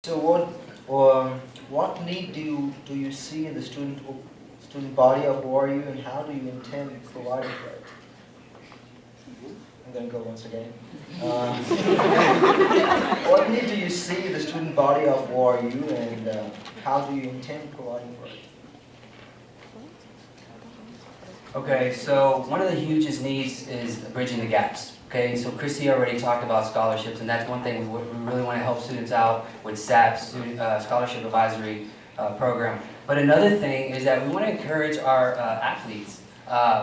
So what need do you see in the student body of ORU, and how do you intend providing for it? I'm going to go once again. What need do you see in the student body of ORU, and how do you intend providing for it? Okay, so one of the hugest needs is bridging the gaps. Okay, so Chrissy already talked about scholarships, and that's one thing we really want to help students out with SAP, Scholarship Advisory Program. But another thing is that we want to encourage our athletes.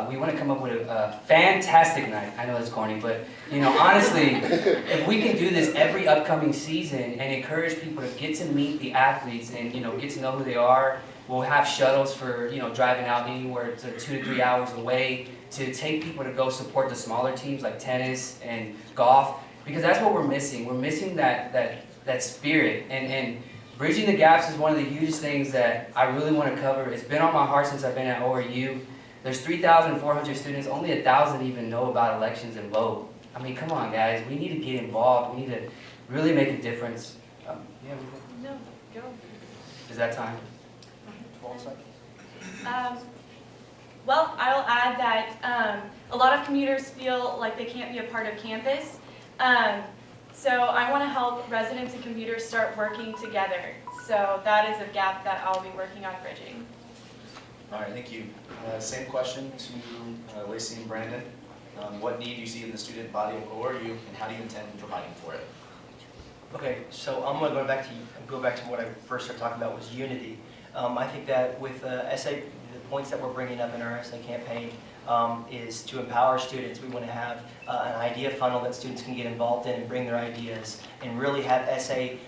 We want to come up with a fantastic night. I know it's corny, but honestly, if we can do this every upcoming season and encourage people to get to meet the athletes and get to know who they are. We'll have shuttles for driving out anywhere to 2 to 3 hours away to take people to go support the smaller teams like tennis and golf, because that's what we're missing. We're missing that spirit, and bridging the gaps is one of the hugest things that I really want to cover. It's been on my heart since I've been at ORU. There's 3,400 students, only 1,000 even know about elections and vote. I mean, come on, guys. We need to get involved. We need to really make a difference. No, go. Is that time? Well, I'll add that a lot of commuters feel like they can't be a part of campus. So I want to help residents and commuters start working together. So that is a gap that I'll be working on bridging. All right, thank you. Same question to Lacey and Brandon. What need do you see in the student body of ORU, and how do you intend providing for it? Okay, so I'm going to go back to what I first started talking about was unity. I think that with essay, the points that we're bringing up in our essay campaign is to empower students. We want to have an idea funnel that students can get involved in and bring their ideas, and really have essay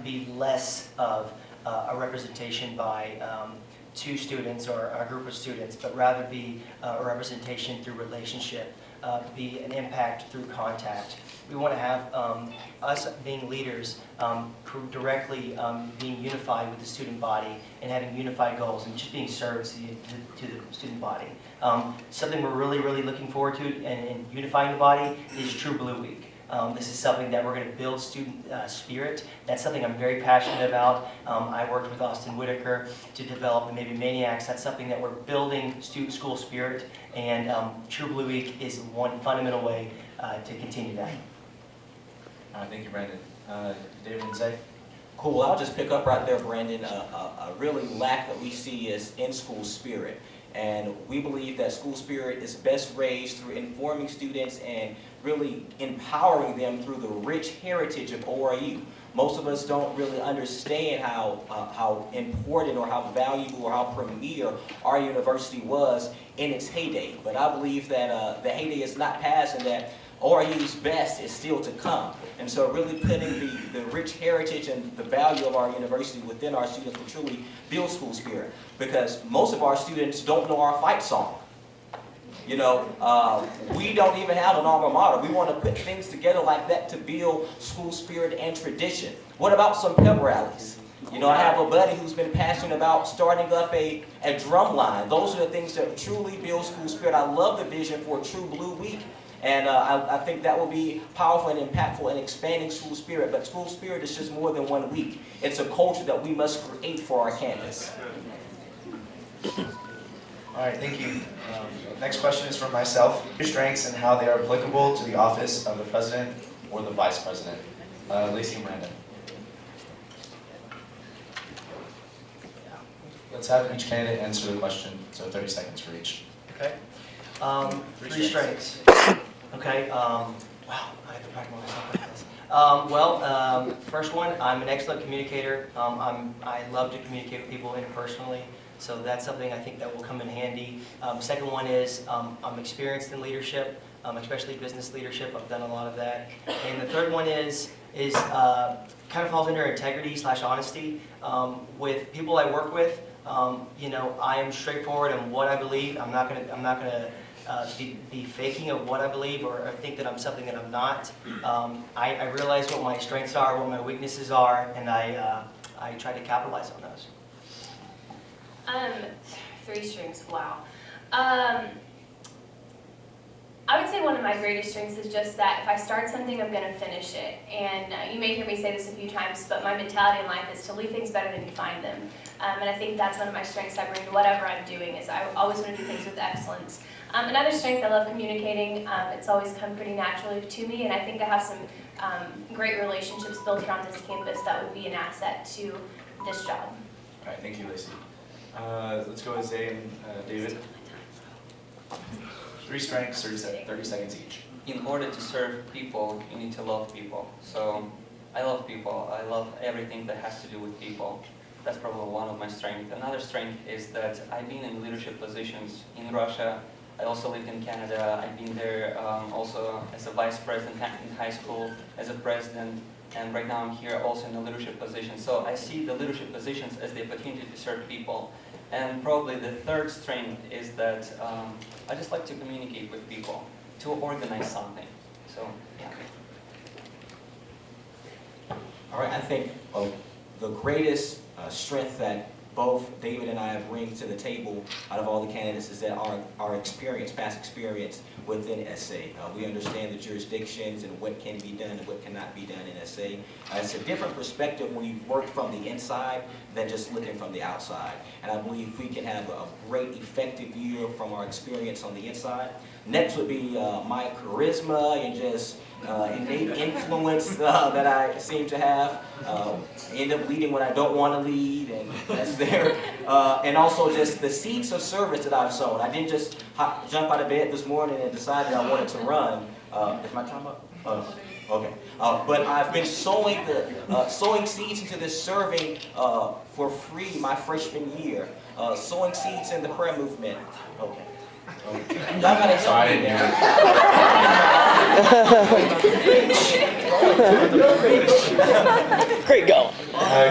be less of a representation by two students or a group of students, but rather be a representation through relationship, be an impact through contact. We want to have us being leaders directly being unified with the student body and having unified goals and just being served to the student body. Something we're really looking forward to in unifying the body is True Blue Week. This is something that we're going to build student spirit. That's something I'm very passionate about. I worked with Austin Whitaker to develop the Maybe Maniacs. That's something that we're building school spirit, and True Blue Week is one fundamental way to continue that. Thank you, Brandon. David and Zay? Cool. I'll just pick up right there, Brandon. A really lack that we see is in-school spirit. And we believe that school spirit is best raised through informing students and really empowering them through the rich heritage of ORU. Most of us don't really understand how important or how valuable or how premier our university was in its heyday. But I believe that the heyday is not past, and that ORU's best is still to come. And so really putting the rich heritage and the value of our university within our students to truly build school spirit. Because most of our students don't know our fight song. We don't even have an alma mater. We want to put things together like that to build school spirit and tradition. What about some pep rallies? I have a buddy who's been passionate about starting up a drum line. Those are the things that truly build school spirit. I love the vision for True Blue Week. And I think that will be powerful and impactful in expanding school spirit. But school spirit is just more than 1 week. It's a culture that we must create for our campus. All right, thank you. Next question is from myself. Your strengths and how they are applicable to the office of the president or the vice president. Lacey and Brandon. Let's have each candidate answer the question, so 30 seconds for each. Okay. Three strengths. Okay. Wow, I have to practice myself like this. First one, I'm an excellent communicator. I love to communicate with people interpersonally, so that's something I think that will come in handy. Second one is I'm experienced in leadership, especially business leadership. I've done a lot of that. And the third one is kind of falls under integrity/honesty. With people I work with, I am straightforward in what I believe. I'm not gonna be faking of what I believe or think that I'm something that I'm not. I realize what my strengths are, what my weaknesses are, and I try to capitalize on those. Three strings, wow. I would say one of my greatest strengths is just that if I start something, I'm going to finish it. And you may hear me say this a few times, but my mentality in life is to leave things better than you find them. And I think that's one of my strengths I bring to whatever I'm doing, is I always want to do things with excellence. Another strength, I love communicating. It's always come pretty naturally to me, and I think I have some great relationships built around this campus that would be an asset to this job. All right, thank you, Lacey. Let's go with Zay and David. 3 strengths, 30 seconds each. In order to serve people, you need to love people. So I love people. I love everything that has to do with people. That's probably one of my strengths. Another strength is that I've been in leadership positions in Russia. I also lived in Canada. I've been there also as a vice president in high school, as a president, and right now I'm here also in a leadership position. So I see the leadership positions as the opportunity to serve people. And probably the third strength is that I just like to communicate with people, to organize something. So, yeah. All right, I think the greatest strength that both David and I bring to the table out of all the candidates is that our experience, past experience within SA. We understand the jurisdictions and what can be done and what cannot be done in SA. It's a different perspective when you work from the inside than just looking from the outside. And I believe we can have a great effective view from our experience on the inside. Next would be my charisma and just innate influence that I seem to have. End up leading when I don't want to lead, and that's there. And also just the seeds of service that I've sown. I didn't just jump out of bed this morning and decided I wanted to run. Is my time up? Okay. But I've been sowing seeds into this serving for free my freshman year. Sowing seeds in the prayer movement. Okay. Y'all gotta help me now. Great going.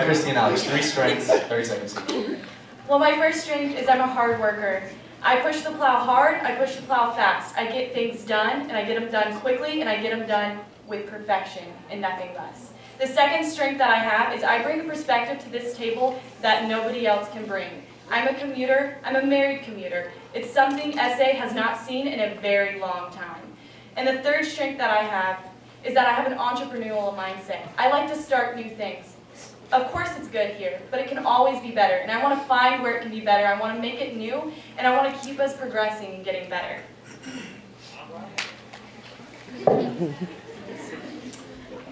Christy and Alex, 3 strengths, 30 seconds each. Well, my first strength is I'm a hard worker. I push the plow hard, I push the plow fast. I get things done, and I get them done quickly, and I get them done with perfection and nothing less. The second strength that I have is I bring a perspective to this table that nobody else can bring. I'm a commuter, I'm a married commuter. It's something SA has not seen in a very long time. And the third strength that I have is that I have an entrepreneurial mindset. I like to start new things. Of course it's good here, but it can always be better. And I want to find where it can be better. I want to make it new, and I want to keep us progressing and getting better.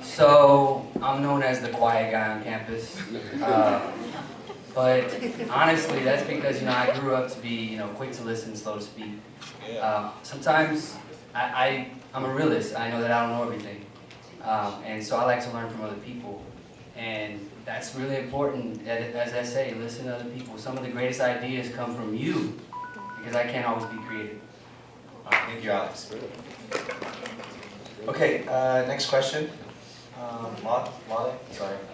So I'm known as the quiet guy on campus. But honestly, that's because, I grew up to be, quick to listen, slow to speak. Sometimes I'm a realist. I know that I don't know everything. And so I like to learn from other people. And that's really important, as I say, listen to other people. Some of the greatest ideas come from you, because I can't always be creative. All right, thank you, Alex. Okay, next question. Lale, sorry.